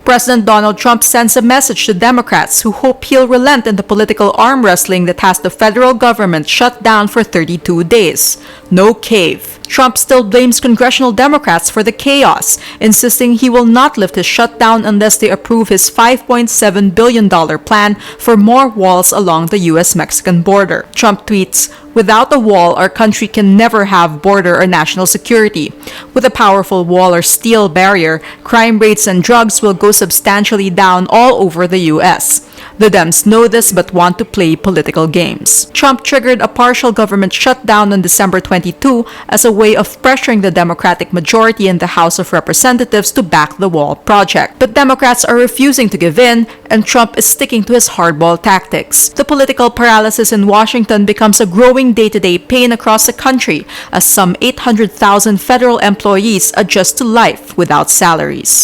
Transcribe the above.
President Donald Trump sends a message to Democrats who hope he'll relent in the political arm wrestling that has the federal government shut down for 32 days. No cave. Trump still blames congressional Democrats for the chaos, insisting he will not lift his shutdown unless they approve his $5.7 billion plan for more walls along the U.S.-Mexican border. Trump tweets, "Without a wall, our country can never have border or national security. With a powerful wall or steel barrier, crime rates and drugs will go substantially down all over the U.S. The Dems know this but want to play political games." Trump triggered a partial government shutdown on December 22 as a way of pressuring the Democratic majority in the House of Representatives to back the wall project. But Democrats are refusing to give in, and Trump is sticking to his hardball tactics. The political paralysis in Washington becomes a growing day-to-day pain across the country as some 800,000 federal employees adjust to life without salaries.